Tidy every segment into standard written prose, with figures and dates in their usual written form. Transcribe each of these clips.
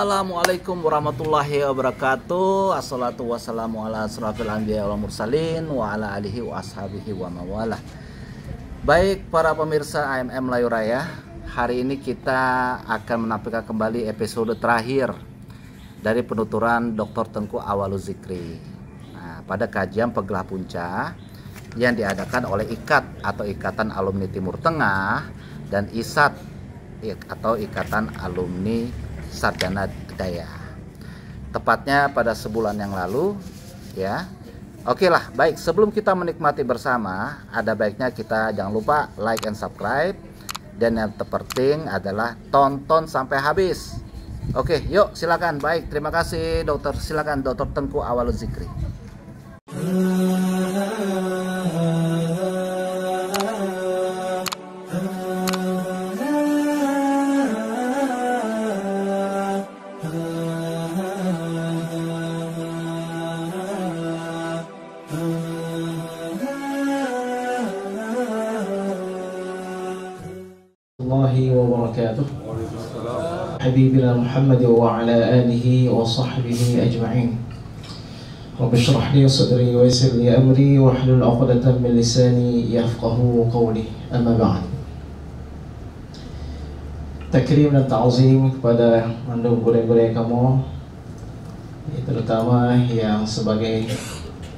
Assalamualaikum warahmatullahi wabarakatuh. Assalatu wassalamu ala asrafil anbiya wal mursalin wa ala alihi wa ashabihi wa mawalah. Baik para pemirsa AMM Melayu Raya, hari ini kita akan menampilkan kembali episode terakhir dari penuturan Dr. Tengku Awalul Zikri. Nah, pada kajian Pegelah Punca yang diadakan oleh IKAT atau Ikatan Alumni Timur Tengah dan ISAT atau Ikatan Alumni Sarjana Daya, tepatnya pada sebulan yang lalu ya. Oke lah, baik, sebelum kita menikmati bersama, ada baiknya kita jangan lupa like and subscribe, dan yang terpenting adalah tonton sampai habis. Oke, yuk silakan. Baik, terima kasih dokter. Silakan Dr. Tengku Awalul Zikri. wabarakatuh. Habibina Muhammad wa ala alihi wa sahbihi ajma'in. Rabbi shrah li sadri wa yassir li amri wa hlul 'uqdatam min lisani yafqahu qawli. Amma ba'd. Takrim dan ta'zim kepada mandum guru-guru kamu, terutama yang sebagai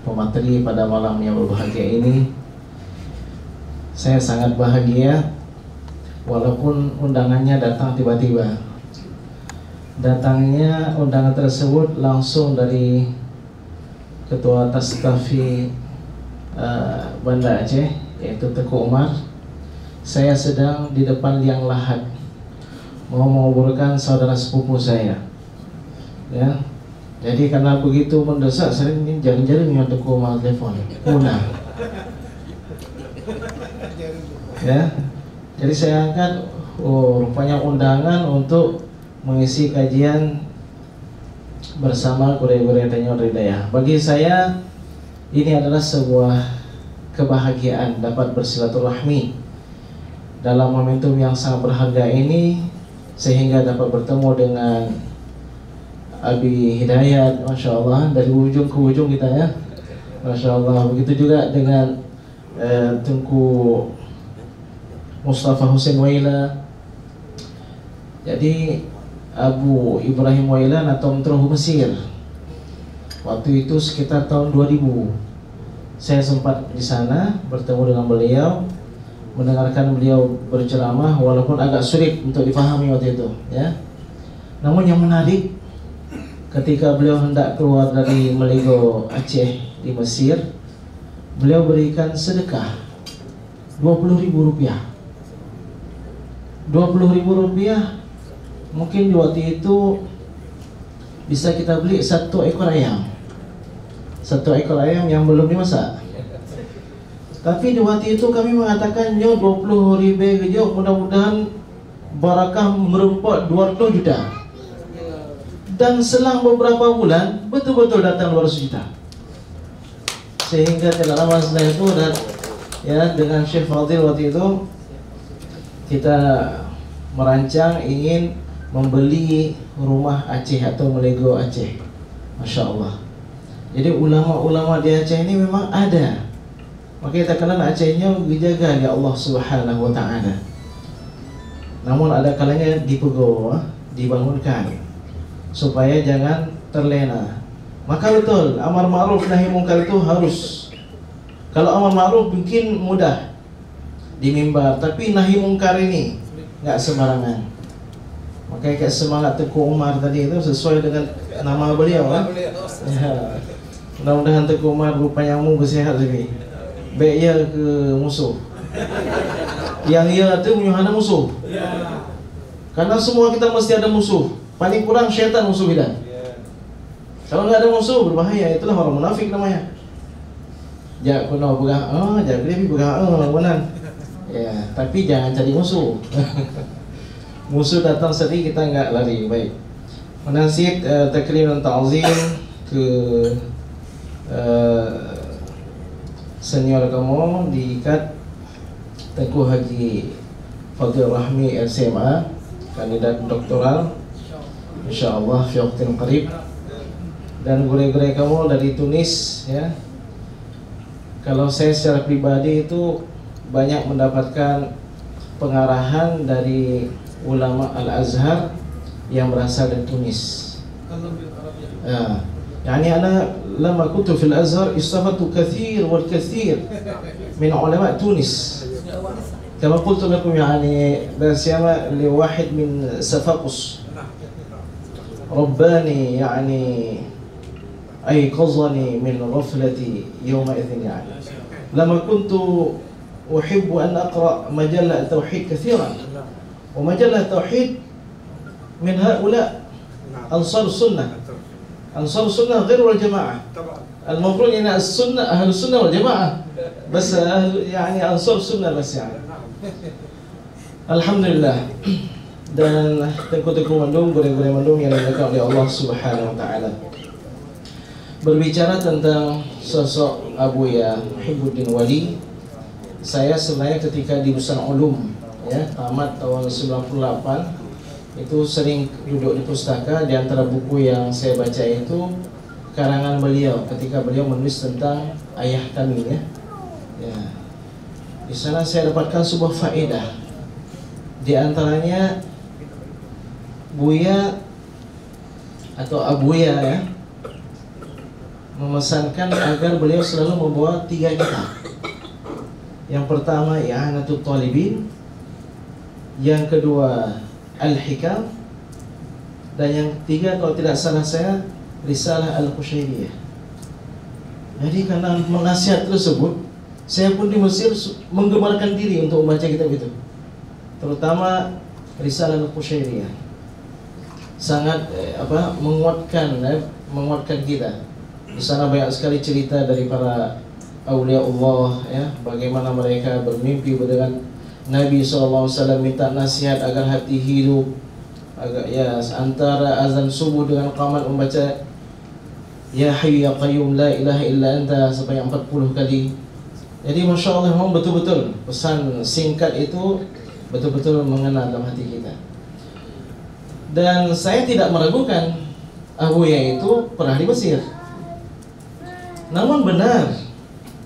pemateri pada malam yang berbahagia ini. Saya sangat bahagia walaupun undangannya datang tiba-tiba. Datangnya undangan tersebut langsung dari Ketua Taskafi Banda Aceh, yaitu Tengku Umar. Saya sedang di depan liang lahat mau menguburkan saudara sepupu saya ya. Jadi karena begitu mendesak, saya ingin jaring-jaring yang Tengku Umar telepon Muna ya. Jadi saya angkat, rupanya undangan untuk mengisi kajian bersama guru-guru Tenyor Hidayah. Bagi saya ini adalah sebuah kebahagiaan dapat bersilaturahmi dalam momentum yang sangat berharga ini, sehingga dapat bertemu dengan Abi Hidayat, Masya Allah, dari ujung ke ujung kita ya, Masya Allah. Begitu juga dengan Tengku Mustafa Hussein Waila. Jadi Abu Ibrahim Wailan atau Mentrohu Mesir. Waktu itu sekitar tahun 2000. Saya sempat di sana bertemu dengan beliau, mendengarkan beliau berceramah, walaupun agak sulit untuk dipahami waktu itu ya. Namun yang menarik, ketika beliau hendak keluar dari Melego Aceh di Mesir, beliau berikan sedekah 20.000 rupiah. 20.000 rupiah mungkin di waktu itu bisa kita beli 1 ekor ayam. 1 ekor ayam yang belum dimasak. Tapi di waktu itu kami mengatakan, yo 20.000 yo, mudah-mudahan barakah merempat 200 juta. Dan selang beberapa bulan betul-betul datang 200 juta. Sehingga tidak lama setelah itu, dan ya, dengan Syekh Fadil waktu itu kita merancang ingin membeli rumah Aceh atau Melego Aceh. Masya Allah. Jadi ulama-ulama di Aceh ini memang ada. Maka kita kenal Acehnya dijaga oleh Allah Subhanahu wa ta'ala. Namun ada kalanya dipegoh, dibangunkan supaya jangan terlena. Maka betul, amar ma'ruf nahi mungkar itu harus. Kalau amar ma'ruf mungkin mudah di mimbar, tapi nahi mungkar ini nggak sembarangan. Makanya kayak semangat Tengku Umar tadi itu sesuai dengan nama beliau kan? Ya. Mudah-mudahan Tengku Umar rupanya mu bersihat lebih baik ya ke musuh. Yang ia itu menyuhana musuh. Karena semua kita mesti ada musuh. Paling kurang syaitan musuh kita. Kalau nggak ada musuh berbahaya. Itulah orang munafik namanya. Jak kuno pegang, jak dia pegang, benar. Ya, tapi jangan cari musuh. Musuh datang sendiri, kita nggak lari. Baik. Menasib takrim dan ta'zim ke senior kamu di IKAT, Tengku Haji Fadil Rahmi LCMA, kandidat doktoral insyaallah fi waqtin qarib. Dan guru-guru kamu dari Tunis ya. Kalau saya secara pribadi itu banyak mendapatkan pengarahan dari ulama Al-Azhar yang berasal dari Tunis. يعني أنا لما كنت في الأزهر استفدت كثير والكثير من علماء تونس كما قلت لكم، يعني لا سيما لواحد من صفاقس رباني يعني أيقظني من غفلتي يومئذ. يعني لما كنت أحب أن أقرأ مجلة التوحيد كثيرا، ومجلة التوحيد من هؤلاء أنصار السنة. أنصار السنة غير والجماعة. المفروض أن السنة أهل السنة والجماعة، بس أهل يعني أنصار السنة بس يعني. Alhamdulillah. Dan tengku-tengku mandum, guru-guru mandum yang dimuliakan oleh Allah Subhanahu wa taala. Berbicara tentang sosok Abuya Muhibbuddin Wali, saya sebenarnya ketika di Bustan Ulum ya, tamat tahun 98 itu sering duduk di pustaka. Di antara buku yang saya baca itu karangan beliau ketika beliau menulis tentang ayah kami ya. Di sana saya dapatkan sebuah faedah. Di antaranya Buya atau Abuya ya memesankan agar beliau selalu membawa 3 kitab. Yang pertama I'anatul Talibin, yang kedua Al-Hikam, dan yang ketiga kalau tidak salah saya Risalah Al-Qushairiyah. Jadi karena menasihat tersebut, saya pun di Mesir menggemarkan diri untuk membaca kitab itu, terutama Risalah Al-Qushairiyah. Sangat menguatkan kita. Di sana banyak sekali cerita dari para aulia Allah ya, bagaimana mereka bermimpi dengan Nabi SAW minta nasihat agar hati hidup, agar ya antara azan subuh dengan qamat membaca Ya Hayyu Ya Qayyum La Ilaha Illa Anta sampai 40 kali. Jadi Masya Allah memang betul-betul pesan singkat itu betul-betul mengena dalam hati kita. Dan saya tidak meragukan Abuya itu pernah di Mesir. Namun benar,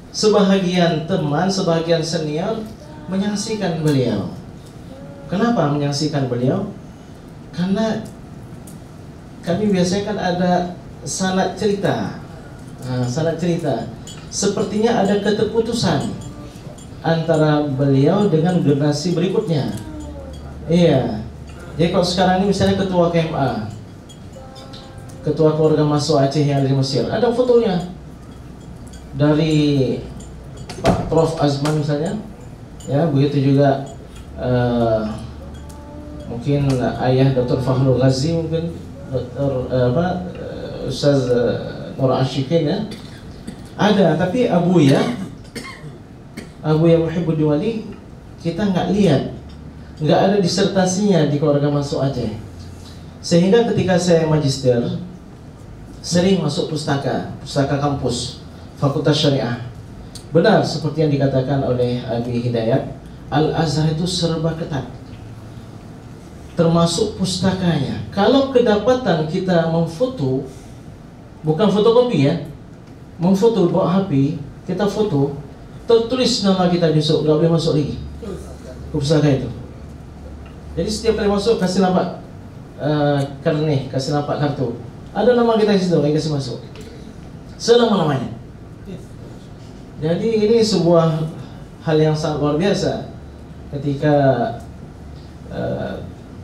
sebahagian teman, sebahagian senior menyaksikan beliau. Kenapa menyaksikan beliau? Karena kami biasanya kan ada sanad cerita. Sanad cerita. Sepertinya ada keterputusan antara beliau dengan generasi berikutnya. Iya. Jadi kalau sekarang ini misalnya ketua KMA, ketua keluarga Masuk Aceh yang ada di Mesir, ada fotonya dari Pak Prof Azman misalnya. Ya, begitu juga mungkin ayah Dr. Fakhrul Ghazi, mungkin Dr. Ustaz Nur Ashikin ya. Ada, tapi Abuya Muhibbuddin Wali kita nggak lihat, nggak ada disertasinya di keluarga Masuk Aceh. Sehingga ketika saya magister sering masuk pustaka kampus Fakultas Syariah. Benar seperti yang dikatakan oleh Abi Hidayat, Al-Azhar itu serba ketat, termasuk pustakanya. Kalau kedapatan kita memfoto, bukan fotokopi ya, memfoto bawa HP, kita foto, tertulis nama kita besok, nggak boleh masuk lagi ke pustaka itu. Jadi setiap kali masuk kasih lapak karne, kasih lapak kartu, ada nama kita di situ, nggak kasih masuk, selama-lamanya. Jadi ini sebuah hal yang sangat luar biasa. Ketika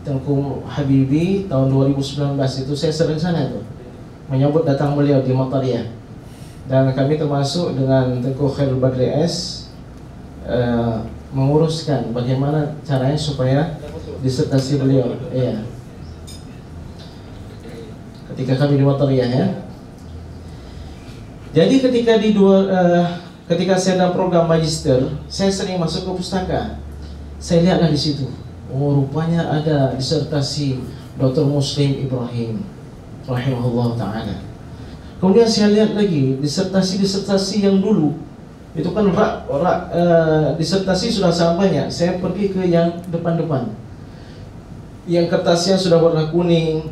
Tengku Habibi tahun 2019 itu saya sering sana itu menyambut datang beliau di Matariyah. Dan kami termasuk dengan Tengku Khairul Badri S menguruskan bagaimana caranya supaya disertasi beliau. Iya. Ketika kami di Matariyah ya. Jadi ketika saya dalam program magister, saya sering masuk ke pustaka. Saya lihatlah di situ. Oh, rupanya ada disertasi Dr. Muslim Ibrahim rahimahullah taala. Kemudian saya lihat lagi disertasi yang dulu. Itu kan disertasi sudah sangat banyak. Saya pergi ke yang depan-depan. Yang kertasnya sudah warna kuning,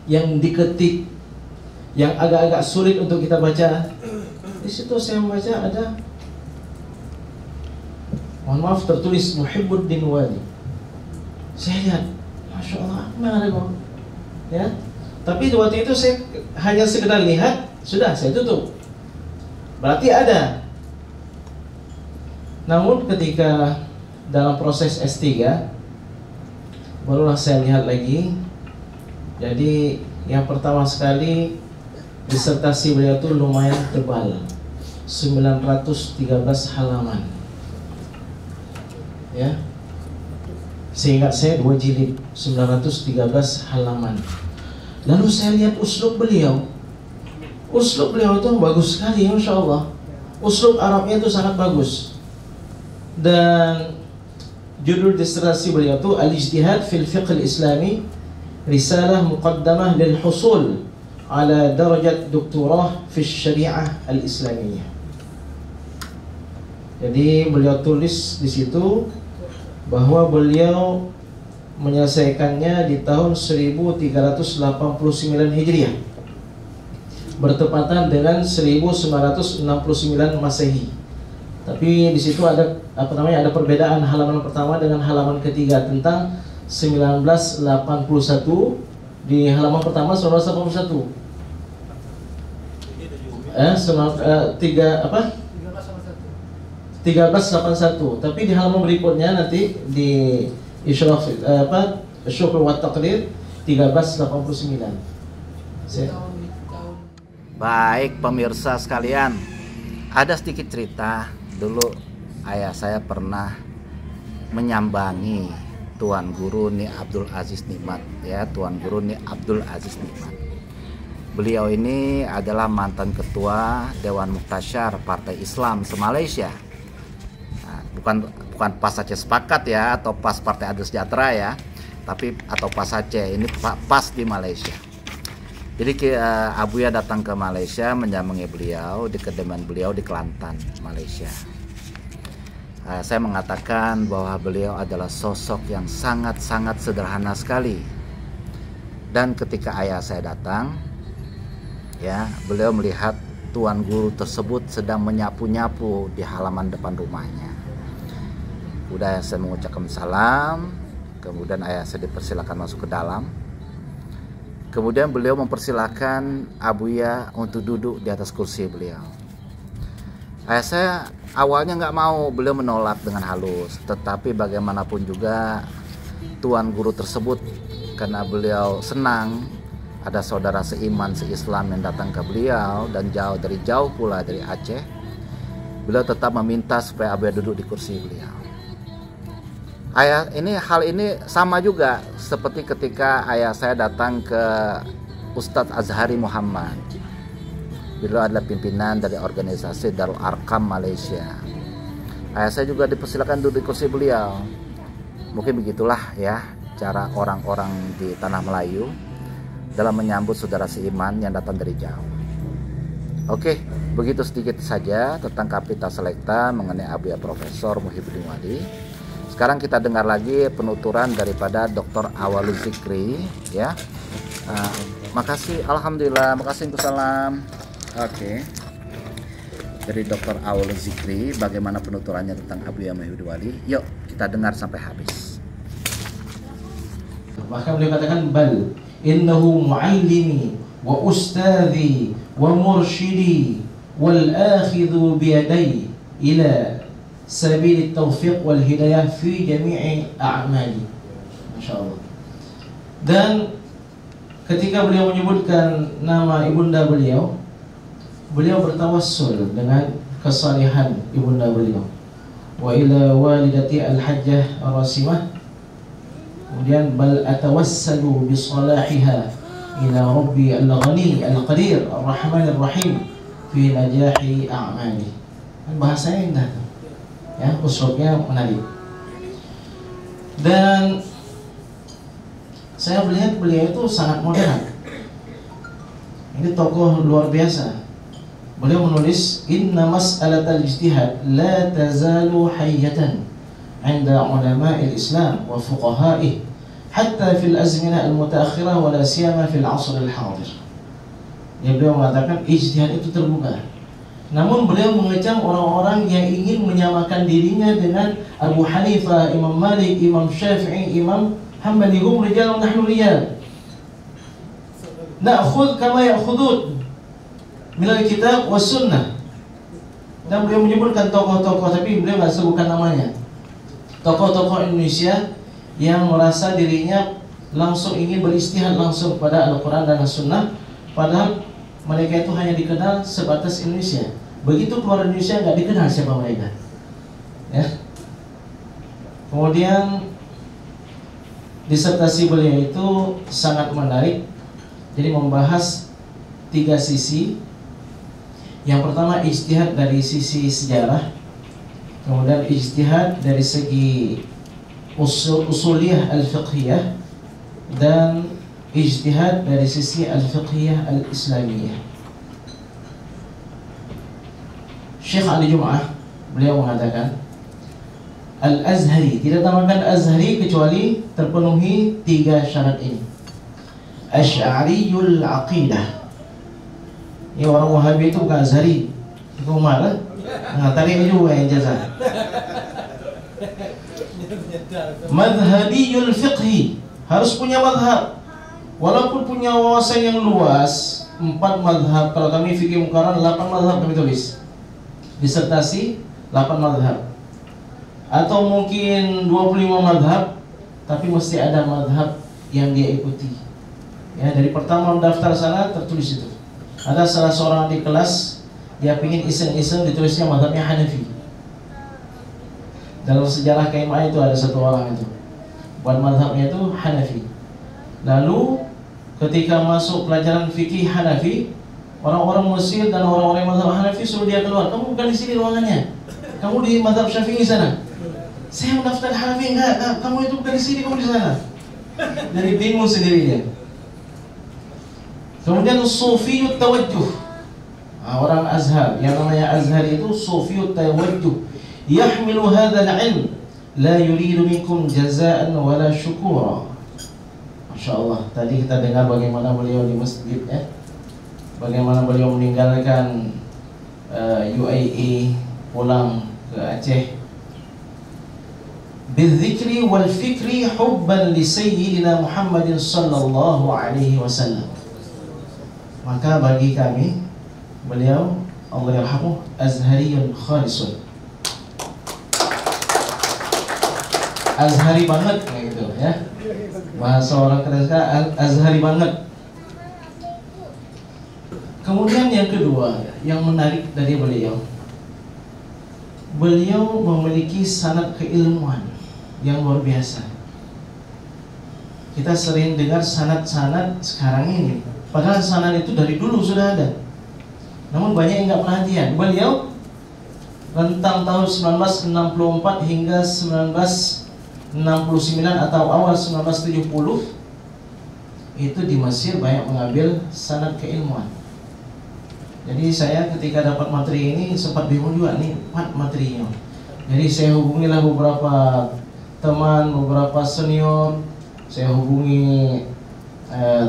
yang diketik, yang agak-agak sulit untuk kita baca. Di situ saya membaca ada, mohon maaf, tertulis Muhibbuddin Wali. Saya lihat, Masya Allah, mana kok? Ya, tapi waktu itu saya hanya sekedar lihat, sudah saya tutup. Berarti ada. Namun ketika dalam proses S3, barulah saya lihat lagi. Jadi yang pertama sekali, disertasi beliau itu lumayan tebal, 913 halaman. Ya, seingat saya 2 jilid, 913 halaman. Lalu saya lihat uslub beliau. Uslub beliau itu bagus sekali, Masya Allah. Uslub Arabnya itu sangat bagus. Dan judul disertasi beliau itu Al-Ijtihad fil Fiqh Al-Islami, Risalah Muqaddamah lil Husul ala Darajat Doktorah fi Syariah Al-Islamiyah. Jadi beliau tulis di situ bahwa beliau menyelesaikannya di tahun 1389 Hijriah, bertepatan dengan 1969 Masehi. Tapi di situ ada ada perbedaan halaman pertama dengan halaman ketiga tentang 1981. Di halaman pertama 1981. 1381. Tapi di halaman berikutnya nanti di Isyraf Syukr wa Taqdir 1389. Baik pemirsa sekalian, ada sedikit cerita. Dulu ayah saya pernah menyambangi Tuan Guru Ni Abdul Aziz Nikmat, ya, Tuan Guru Ni Abdul Aziz Nikmat. Beliau ini adalah mantan ketua Dewan Muktasyar Partai Islam se-Malaysia. Nah, bukan PAS Aceh Sepakat ya, atau PAS Partai Adil Sejahtera ya, tapi atau PAS Aceh, ini PAS di Malaysia. Jadi Abuya datang ke Malaysia menyambangi beliau di kediaman beliau di Kelantan, Malaysia. Saya mengatakan bahwa beliau adalah sosok yang sangat-sangat sederhana sekali. Dan ketika ayah saya datang, ya, beliau melihat Tuan Guru tersebut sedang menyapu-nyapu di halaman depan rumahnya. Udah saya mengucapkan salam, kemudian ayah saya dipersilakan masuk ke dalam. Kemudian beliau mempersilahkan Abuya untuk duduk di atas kursi beliau. Ayah saya awalnya nggak mau, beliau menolak dengan halus. Tetapi bagaimanapun juga Tuan Guru tersebut, karena beliau senang ada saudara seiman, seislam yang datang ke beliau dan jauh pula dari Aceh, beliau tetap meminta supaya Abuya duduk di kursi beliau. Hal ini sama juga seperti ketika ayah saya datang ke Ustadz Azhari Muhammad. Beliau adalah pimpinan dari organisasi Darul Arkam Malaysia. Ayah saya juga dipersilakan duduk di kursi beliau. Mungkin begitulah ya cara orang-orang di tanah Melayu dalam menyambut saudara seiman yang datang dari jauh. Oke, begitu sedikit saja tentang Kapita Selekta mengenai Abuya Profesor Muhibbuddin Wali. Sekarang kita dengar lagi penuturan daripada Dr. Awalul Zikri, ya. Makasih, alhamdulillah, makasih, salam. Oke. Dari Dr. Awalul Zikri, bagaimana penuturannya tentang Abuya Muhibbuddin Wali? Yuk kita dengar sampai habis. Bahkan beliau katakan, bal innahu muallimi wa ustadhi wa mursyidi wal akhidhu biyadai ila sabil taufiq wal hidayah fi jami'i a'mali. Masya Allah. Dan ketika beliau menyebutkan nama ibunda beliau, beliau bertawassul dengan kesalihan ibunda beliau. Wa ila walidati al-hajjah ar-rasimah. Kemudian bal atawassalu bi salahiha ila rabbi al-ghani al-qadir ar-rahman ar-rahim fi najahi a'mali. Bahasanya indah, ya, uslubnya menarik. Dan saya melihat beliau itu sangat modern. Ini tokoh luar biasa. Beliau menulis, inna mas'alatal ijtihad la tazalu hayyatan 'inda ulama'il Islam wa fuqaha'ih hatta fil azminah al-mutaakhirah wa la siyama fil 'asr al-hadir. Ya, beliau mengatakan ijtihad itu terbuka. Namun beliau mengecam orang-orang yang ingin menyamakan dirinya dengan Abu Hanifah, Imam Malik, Imam Syafi'i, Imam Hambali. Hum rijal wa nahnu rijal. Na'khudh kama ya'khudun min al-kitab was sunnah. Dan beliau menyebutkan tokoh-tokoh, tapi beliau nggak sebutkan namanya. Tokoh-tokoh Indonesia yang merasa dirinya langsung ingin beristihad langsung pada Al-Quran dan As-Sunnah, padahal mereka itu hanya dikenal sebatas Indonesia. Begitu keluar Indonesia nggak dikenal siapa mereka. Ya. Kemudian disertasi beliau itu sangat menarik. Jadi membahas 3 sisi. Yang pertama ijtihad dari sisi sejarah, kemudian ijtihad dari segi usuliyah al-fiqhiyah, dan ijtihad dari sisi al-fiqhiyah al-islamiyah. Syekh Ali Jum'ah beliau mengatakan Al-Azhari, tidak tambahkan Azhari kecuali terpenuhi 3 syarat ini. Asy'ariyul aqidah. Ini orang Wahabi itu bukan Azhari. Itu marah. Tarik juga yang jazah. Madhabiyul fiqhi, harus punya madhab. Walaupun punya wawasan yang luas, 4 madhab. Kalau kami fikih muqarrar 8 madhab kami tulis. Disertasi 8 madhab. Atau mungkin 25 madhab, tapi mesti ada madhab yang dia ikuti. Ya, dari pertama mendaftar sana tertulis itu. Ada salah seorang di kelas, dia pingin iseng-iseng ditulisnya madhabnya Hanafi. Dalam sejarah KMA itu ada satu orang itu buat madhabnya itu Hanafi. Lalu ketika masuk pelajaran fikih Hanafi, orang-orang Mesir dan orang-orang madhab Hanafi suruh dia keluar. Kamu bukan di sini ruangannya, kamu di madhab Syafi'i sana. Saya mendaftar Hanafi, enggak, kamu itu bukan di sini, kamu di sana. Jadi bingung sendirinya. Kemudian Sufiyut Tawajjuh, orang Azhar yang namanya Azhar itu Sufiyut Tawajjuh, yahmilu hadzal ilm la yuridu minkum jazaan wala syukura. Masya Allah, tadi kita dengar bagaimana beliau di masjid, ya, bagaimana beliau meninggalkan UAE, pulang ke Aceh. Bidzikri wal fikri hubban li sayyidina Muhammadin sallallahu alaihi wasallam. Maka bagi kami, beliau Allah yarhamuh Azhariyun khalisun, Azhari banget kayak gitu, ya. Bahasa orang keren Azhari banget. Kemudian yang kedua yang menarik dari beliau memiliki sanad keilmuan yang luar biasa. Kita sering dengar sanad-sanad sekarang ini, padahal sanad itu dari dulu sudah ada. Namun banyak yang nggak perhatian. Beliau rentang tahun 1964 hingga 1969 atau awal 1970 itu di Mesir banyak mengambil sanad keilmuan. Jadi saya ketika dapat materi ini sempat bingung juga nih materinya. Jadi saya hubungilah beberapa teman, beberapa senior. Saya hubungi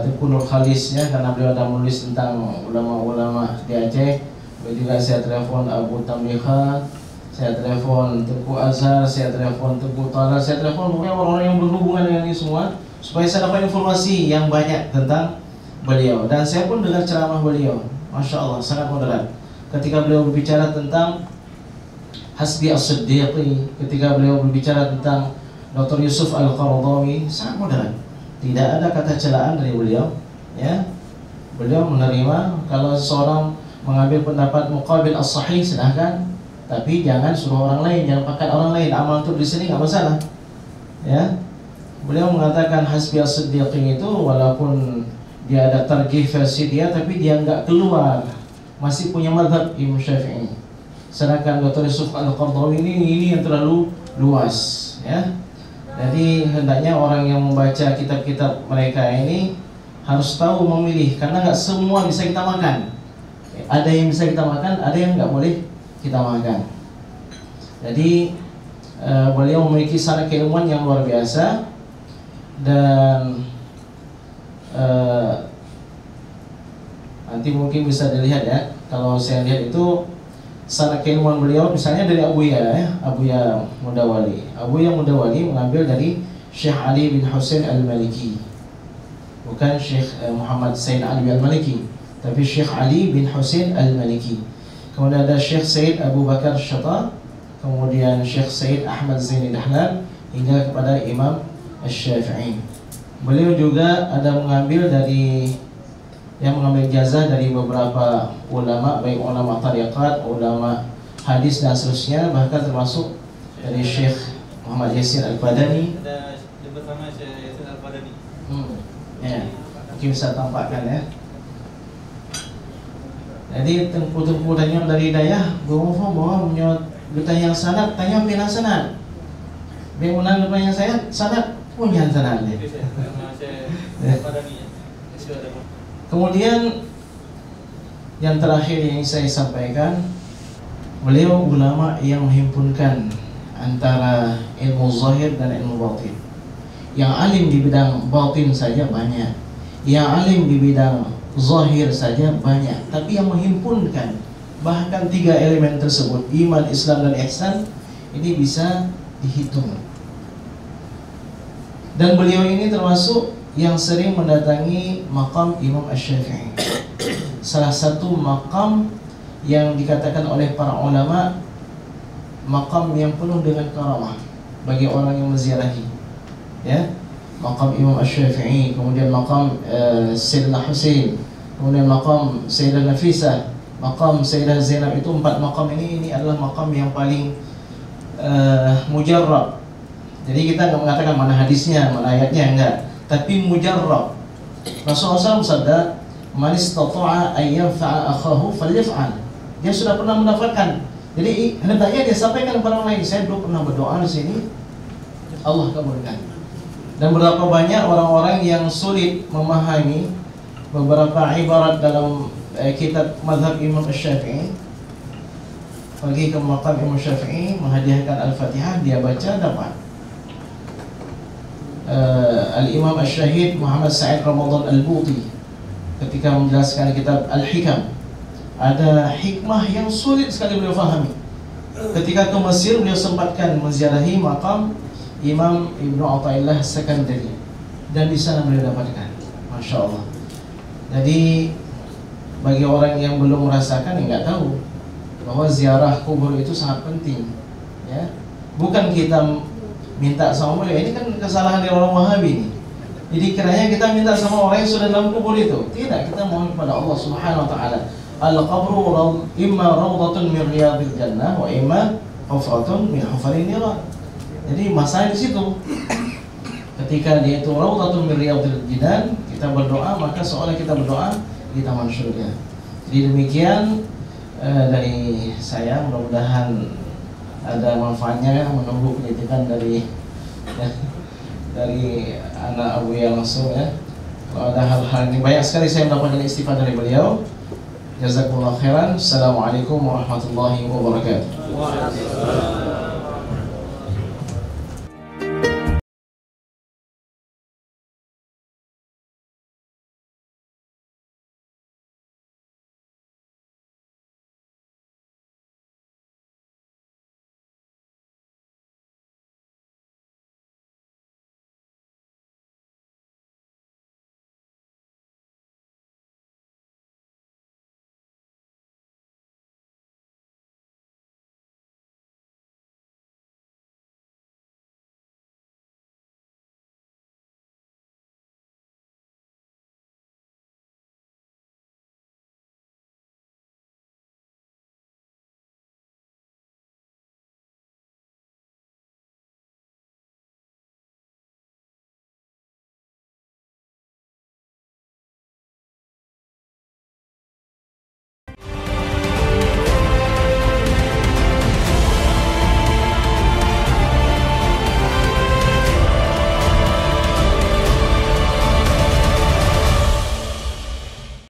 Tengku Nur Khalis, ya, karena beliau ada menulis tentang ulama-ulama di Aceh. Juga saya telepon Abu Tamliha, saya telepon Tengku Azhar, saya telepon Tengku Talha, saya telepon pokoknya orang-orang yang berhubungan dengan ini semua, supaya saya dapat informasi yang banyak tentang beliau. Dan saya pun dengar ceramah beliau, Masya Allah, sangat moderat. Ketika beliau berbicara tentang Hasbi As-Siddiqi, ketika beliau berbicara tentang Dr. Yusuf Al-Qaradawi, sangat moderat. Tidak ada kata celaan dari beliau, ya. Beliau menerima kalau seorang mengambil pendapat muqabil as-sahih, silahkan, tapi jangan suruh orang lain, jangan pakai orang lain. Amal untuk di sini nggak masalah, ya. Beliau mengatakan Hasbi As-Siddiqi itu walaupun dia ada tarjih versi dia, tapi dia nggak keluar, masih punya mazhab Imam Syafi'i. Sedangkan Dr. Yusuf Al-Qaradawi ini yang terlalu luas, ya. Jadi hendaknya orang yang membaca kitab-kitab mereka ini harus tahu memilih, karena nggak semua bisa kita makan. Ada yang bisa kita makan, ada yang nggak boleh kita makan. Jadi beliau memiliki sanad keilmuan yang luar biasa. dan nanti mungkin bisa dilihat ya. Kalau saya lihat itu sanad keilmuan beliau misalnya dari Abuya ya, Abuya Mudawali. Abuya Mudawali mengambil dari Syekh Ali bin Husain Al-Maliki, bukan Syekh Muhammad Said Ali Al-Maliki, tapi Syekh Ali bin Husain Al-Maliki. Kemudian ada Syekh Said Abu Bakar Syata, kemudian Syekh Said Ahmad Zaini Dahlan, hingga kepada Imam Asy-Syafi'i. Beliau juga ada mengambil dari yang mengambil ijazah dari beberapa ulama, baik ulama tariqat, ulama hadis dan seterusnya, bahkan termasuk dari Syekh Muhammad Yasin Al-Badani. Ada bersama Syekh Yasin Al-Badani. Ya, mungkin bisa tampakkan ya. Jadi tempu-tempu tanya dari daya, gua mau bertanya sanad, tanya bila sanad. Bagaimana bertanya saya sanad punya sanad. Kemudian yang terakhir yang saya sampaikan, beliau ulama yang menghimpunkan antara ilmu zahir dan ilmu batin. Yang alim di bidang batin saja banyak, yang alim di bidang zahir saja banyak, tapi yang menghimpunkan bahkan tiga elemen tersebut, iman, Islam, dan ihsan, ini bisa dihitung. Dan beliau ini termasuk yang sering mendatangi makam Imam Asy-Syafi'i. Salah satu makam yang dikatakan oleh para ulama makam yang penuh dengan karamah bagi orang yang menziarahi, ya, makam Imam Asy-Syafi'i, kemudian makam Sayyidina Husain, kemudian makam Sayyidah Nafisah, makam Sayyidah Zainab. Itu 4 makam ini adalah makam yang paling mujarrab. Jadi kita nggak mengatakan mana hadisnya, mana ayatnya, enggak, tapi mujarrab. Rasulullah SAW bersabda, "Man istata'a an yanfa'a akhahu falyaf'al." Dia sudah pernah mendapatkan. Jadi hendaknya dia sampaikan kepada orang lain, saya dulu pernah berdoa di sini, Allah kabulkan. Dan berapa banyak orang-orang yang sulit memahami beberapa ibarat dalam kitab mazhab Imam Asy-Syafi'i, pergi ke makam Imam Syafi'i, menghadiahkan Al-Fatihah, dia baca dapat. Al-Imam Asy-Syahid Muhammad Sa'id Ramadan Al-Buti ketika menjelaskan kitab Al-Hikam, ada hikmah yang sulit sekali beliau fahami. Ketika ke Mesir, beliau sempatkan menziarahi makam Imam Ibnu Athaillah Sekandari, dan di sana beliau dapatkan, Masya Allah. Jadi bagi orang yang belum merasakan, yang nggak tahu bahwa ziarah kubur itu sangat penting, ya. Bukan kita minta sama beliau, ini kan kesalahan dari orang Wahabi ini. Jadi kiranya kita minta sama orang yang sudah dalam kubur itu. Tidak, kita mohon kepada Allah Subhanahu wa taala. Al-qabru imma rawdatun min riyadil jannah wa imma hufratun min hufarin nira. Jadi masalah di situ. Ketika dia itu rawdatun min riyadil jinan, kita berdoa, maka seolah kita berdoa di taman surga. Jadi demikian dari saya, mudah-mudahan ada manfaatnya, menunggu pendidikan dari anak Abuya langsung ya. Kalau ada hal-hal ini, banyak sekali saya mendapatkan istighfar dari beliau. Jazakumullah khairan. Assalamualaikum warahmatullahi wabarakatuh.